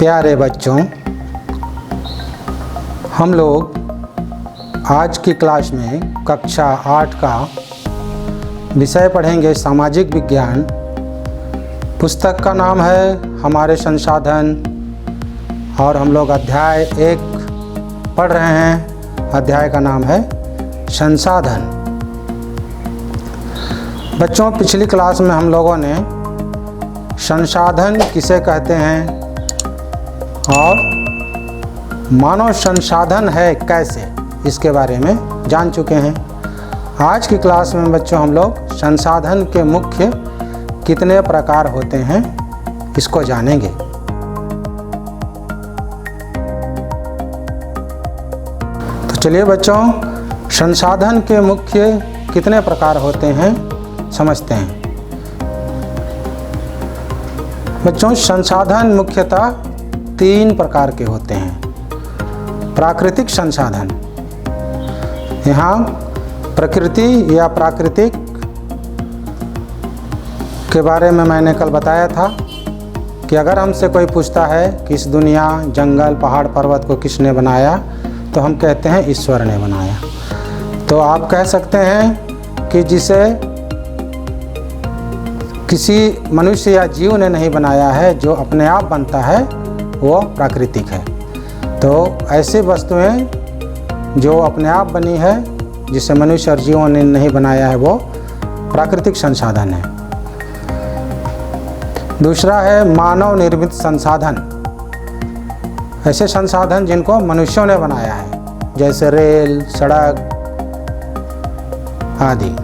प्यारे बच्चों, हम लोग आज की क्लास में कक्षा 8 का विषय पढ़ेंगे सामाजिक विज्ञान। पुस्तक का नाम है हमारे संसाधन और हम लोग अध्याय 1 पढ़ रहे हैं। अध्याय का नाम है संसाधन। बच्चों, पिछली क्लास में हम लोगों ने संसाधन किसे कहते हैं और मानव संसाधन है कैसे, इसके बारे में जान चुके हैं। आज की क्लास में बच्चों हम लोग संसाधन के मुख्य कितने प्रकार होते हैं इसको जानेंगे। तो चलिए बच्चों, संसाधन के मुख्य कितने प्रकार होते हैं समझते हैं। बच्चों, संसाधन मुख्यतः 3 प्रकार के होते हैं। प्राकृतिक संसाधन, यहाँ प्रकृति या प्राकृतिक के बारे में मैंने कल बताया था कि अगर हमसे कोई पूछता है कि इस दुनिया, जंगल, पहाड़, पर्वत को किसने बनाया, तो हम कहते हैं ईश्वर ने बनाया। तो आप कह सकते हैं कि जिसे किसी मनुष्य या जीव ने नहीं बनाया है, जो अपने आप बनता है, वो प्राकृतिक है। तो ऐसी वस्तुएं जो अपने आप बनी है, जिसे मनुष्य और जीवों ने नहीं बनाया है, वो प्राकृतिक संसाधन है। दूसरा है मानव निर्मित संसाधन, ऐसे संसाधन जिनको मनुष्यों ने बनाया है, जैसे रेल, सड़क आदि।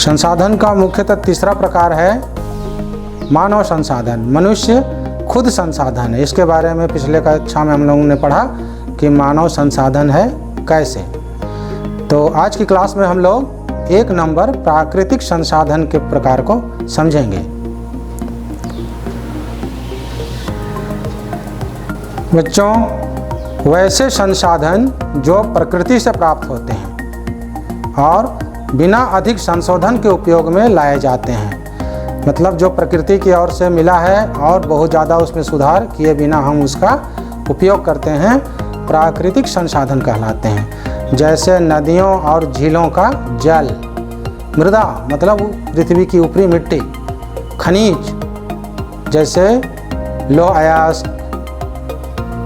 संसाधन का मुख्यतः तीसरा प्रकार है मानव संसाधन। मनुष्य खुद संसाधन है। इसके बारे में पिछले कक्षा में हम लोगों ने पढ़ा कि मानव संसाधन है कैसे। तो आज की क्लास में हम लोग 1 नंबर प्राकृतिक संसाधन के प्रकार को समझेंगे। बच्चों, वैसे संसाधन जो प्रकृति से प्राप्त होते हैं और बिना अधिक संशोधन के उपयोग में लाए जाते हैं। मतलब जो प्रकृति की ओर से मिला है और बहुत ज़्यादा उसमें सुधार किए बिना हम उसका उपयोग करते हैं, प्राकृतिक संसाधन कहलाते हैं। जैसे नदियों और झीलों का जल, मृदा मतलब पृथ्वी की ऊपरी मिट्टी, खनिज जैसे लौह अयस्क,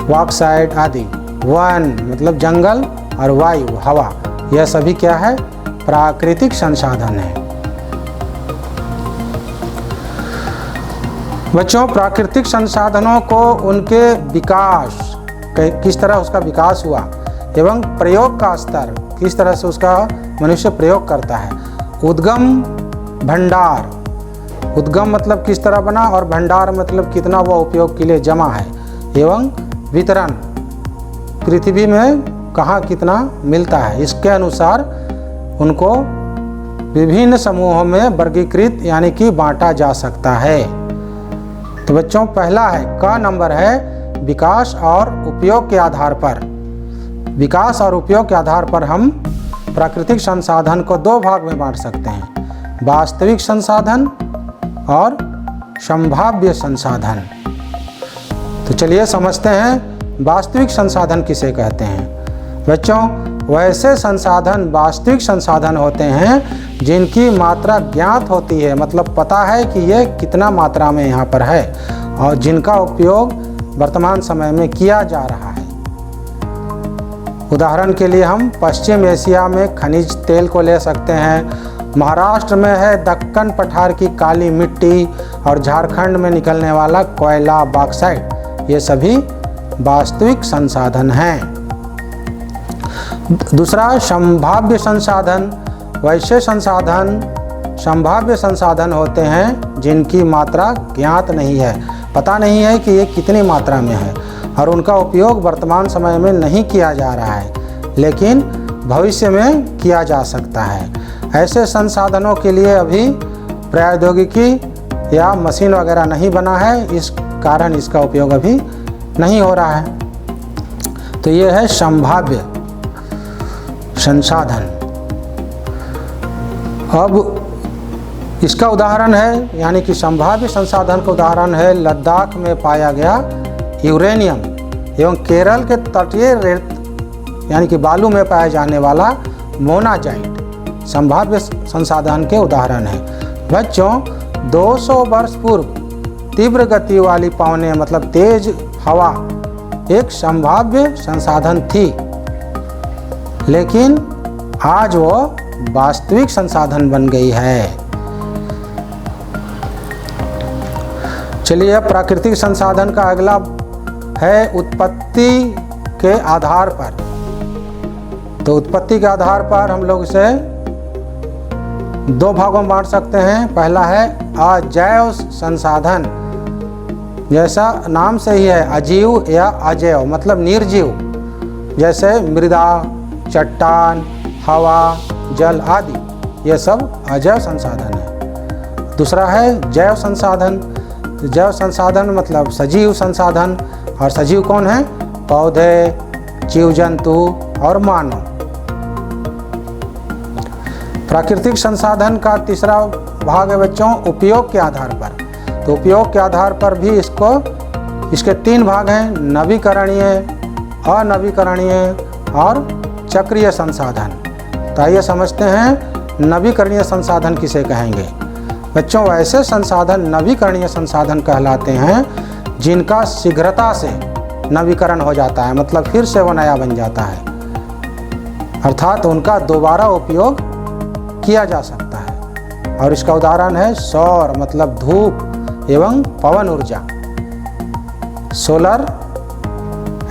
बॉक्साइट आदि, वन मतलब जंगल और वायु हवा, यह सभी क्या है? प्राकृतिक संसाधन है। बच्चों, प्राकृतिक संसाधनों को उनके विकास, किस तरह उसका विकास हुआ एवं प्रयोग का स्तर, किस तरह से उसका मनुष्य प्रयोग करता है। उद्गम, भंडार, उद्गम मतलब किस तरह बना और भंडार मतलब कितना वह उपयोग के लिए जमा है, एवं वितरण पृथ्वी में कहाँ कितना मिलता है, इसके अनुसार उनको विभिन्न समूहों में वर्गीकृत यानी कि बांटा जा सकता है। तो बच्चों, पहला है का नंबर है विकास और उपयोग के आधार पर। विकास और उपयोग के आधार पर हम प्राकृतिक संसाधन को 2 भाग में बांट सकते हैं, वास्तविक संसाधन और संभाव्य संसाधन। तो चलिए समझते हैं वास्तविक संसाधन किसे कहते हैं। बच्चों, वैसे संसाधन वास्तविक संसाधन होते हैं जिनकी मात्रा ज्ञात होती है, मतलब पता है कि ये कितना मात्रा में यहाँ पर है और जिनका उपयोग वर्तमान समय में किया जा रहा है। उदाहरण के लिए हम पश्चिम एशिया में खनिज तेल को ले सकते हैं। महाराष्ट्र में है दक्कन पठार की काली मिट्टी और झारखंड में निकलने वाला कोयला, बॉक्साइट, ये सभी वास्तविक संसाधन हैं। दूसरा संभाव्य संसाधन, वैसे संसाधन संभाव्य संसाधन होते हैं जिनकी मात्रा ज्ञात नहीं है, पता नहीं है कि ये कितनी मात्रा में है और उनका उपयोग वर्तमान समय में नहीं किया जा रहा है, लेकिन भविष्य में किया जा सकता है। ऐसे संसाधनों के लिए अभी प्रौद्योगिकी या मशीन वगैरह नहीं बना है, इस कारण इसका उपयोग अभी नहीं हो रहा है। तो ये है संभाव्य संसाधन। अब इसका उदाहरण है, यानी कि संभाव्य संसाधन का उदाहरण है लद्दाख में पाया गया यूरेनियम एवं केरल के तटीय रेत यानी कि बालू में पाया जाने वाला मोनाजाइट संभाव्य संसाधन के उदाहरण है। बच्चों 200 वर्ष पूर्व तीव्र गति वाली पवनें मतलब तेज हवा एक संभाव्य संसाधन थी, लेकिन आज वो वास्तविक संसाधन बन गई है। चलिए अब प्राकृतिक संसाधन का अगला है उत्पत्ति के आधार पर। तो उत्पत्ति के आधार पर हम लोग इसे दो भागों में बांट सकते हैं। पहला है अजैव संसाधन, जैसा नाम से ही है अजीव या अजैव मतलब निर्जीव, जैसे मृदा, चट्टान, हवा, जल आदि, ये सब अजैव संसाधन है। दूसरा है जैव संसाधन। जैव संसाधन मतलब सजीव संसाधन, और सजीव कौन है? पौधे, जीव जंतु और मानव। प्राकृतिक संसाधन का तीसरा भाग है बच्चों उपयोग के आधार पर। तो उपयोग के आधार पर भी इसके तीन भाग हैं, नवीकरणीय, अनवीकरणीय और चक्रीय संसाधन। तो आइए समझते हैं नवीकरणीय संसाधन किसे कहेंगे। बच्चों वैसे संसाधन नवीकरणीय संसाधन कहलाते हैं जिनका शीघ्रता से नवीकरण हो जाता है, मतलब फिर से वो नया बन जाता है, अर्थात उनका दोबारा उपयोग किया जा सकता है। और इसका उदाहरण है सौर मतलब धूप एवं पवन ऊर्जा, solar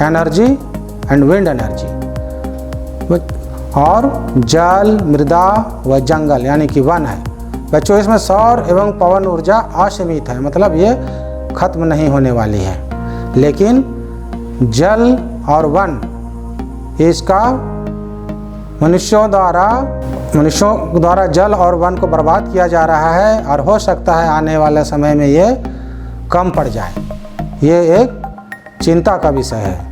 energy and wind energy, और जल, मृदा व जंगल यानी कि वन है। बच्चों इसमें सौर एवं पवन ऊर्जा असीमित है, मतलब ये खत्म नहीं होने वाली है, लेकिन जल और वन इसका मनुष्यों द्वारा जल और वन को बर्बाद किया जा रहा है, और हो सकता है आने वाले समय में ये कम पड़ जाए। ये एक चिंता का विषय है।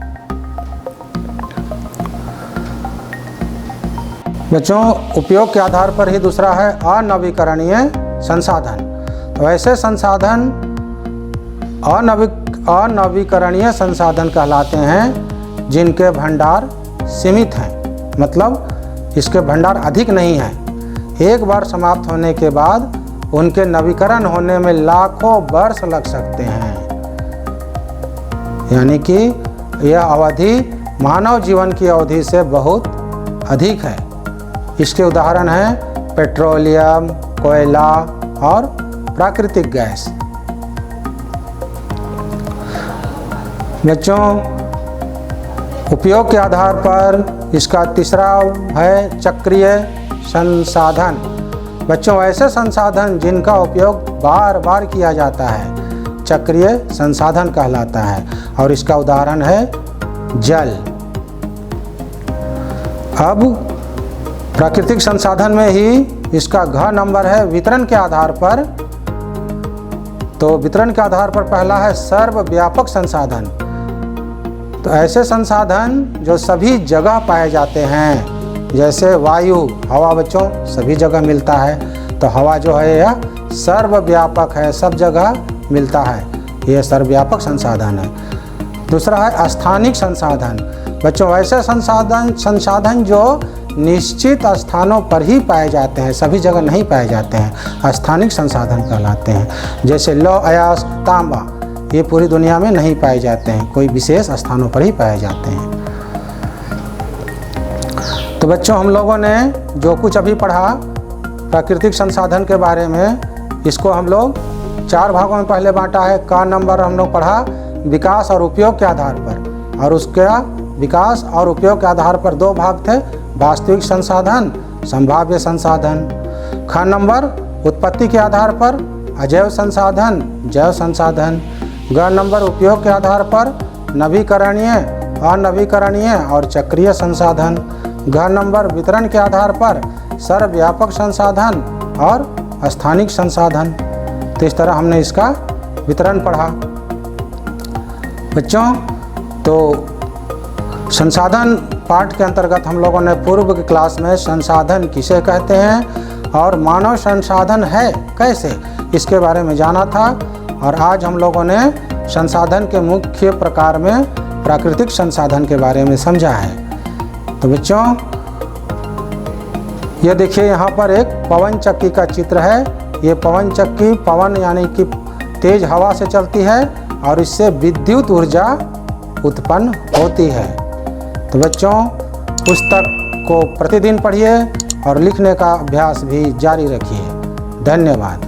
बच्चों उपयोग के आधार पर ही दूसरा है अनवीकरणीय संसाधन। तो ऐसे संसाधन अनवीकरणीय संसाधन कहलाते हैं जिनके भंडार सीमित हैं, मतलब इसके भंडार अधिक नहीं हैं। एक बार समाप्त होने के बाद उनके नवीकरण होने में लाखों वर्ष लग सकते हैं, यानी कि यह अवधि मानव जीवन की अवधि से बहुत अधिक है। इसके उदाहरण हैं पेट्रोलियम, कोयला और प्राकृतिक गैस। बच्चों उपयोग के आधार पर इसका तीसरा है चक्रीय संसाधन। बच्चों ऐसे संसाधन जिनका उपयोग बार बार किया जाता है चक्रीय संसाधन कहलाता है, और इसका उदाहरण है जल। अब प्राकृतिक संसाधन में ही इसका घ नंबर है वितरण के आधार पर। तो वितरण के आधार पर पहला है सर्वव्यापक संसाधन। तो ऐसे संसाधन जो सभी जगह पाए जाते हैं, जैसे वायु, हवा बच्चों सभी जगह मिलता है, तो हवा जो है यह सर्वव्यापक है, सब जगह मिलता है, यह सर्वव्यापक संसाधन है। दूसरा है स्थानिक संसाधन। बच्चों ऐसे संसाधन जो निश्चित स्थानों पर ही पाए जाते हैं, सभी जगह नहीं पाए जाते हैं, स्थानिक संसाधन कहलाते हैं। जैसे लौह, अयस्क, तांबा, ये पूरी दुनिया में नहीं पाए जाते हैं, कोई विशेष स्थानों पर ही पाए जाते हैं। तो बच्चों हम लोगों ने जो कुछ अभी पढ़ा प्राकृतिक संसाधन के बारे में, इसको हम लोग चार भागों में पहले बांटा है। का नंबर हम लोग पढ़ा विकास और उपयोग के आधार पर, और उसका विकास और उपयोग के आधार पर दो भाग थे, वास्तविक संसाधन, संभाव्य संसाधन। ख नंबर उत्पत्ति के आधार पर अजैव संसाधन, जैव संसाधन। ग नंबर उपयोग के आधार पर नवीकरणीय, अनवीकरणीय और चक्रीय संसाधन। घ नंबर वितरण के आधार पर सर्वव्यापक संसाधन और स्थानिक संसाधन। तो इस तरह हमने इसका वितरण पढ़ा। बच्चों तो संसाधन पाठ के अंतर्गत हम लोगों ने पूर्व की क्लास में संसाधन किसे कहते हैं और मानव संसाधन है कैसे, इसके बारे में जाना था। और आज हम लोगों ने संसाधन के मुख्य प्रकार में प्राकृतिक संसाधन के बारे में समझा है। तो बच्चों, ये देखिए यहाँ पर एक पवन चक्की का चित्र है। ये पवन चक्की पवन यानी कि तेज हवा से चलती है और इससे विद्युत ऊर्जा उत्पन्न होती है। तो बच्चों, पुस्तक को प्रतिदिन पढ़िए और लिखने का अभ्यास भी जारी रखिए। धन्यवाद।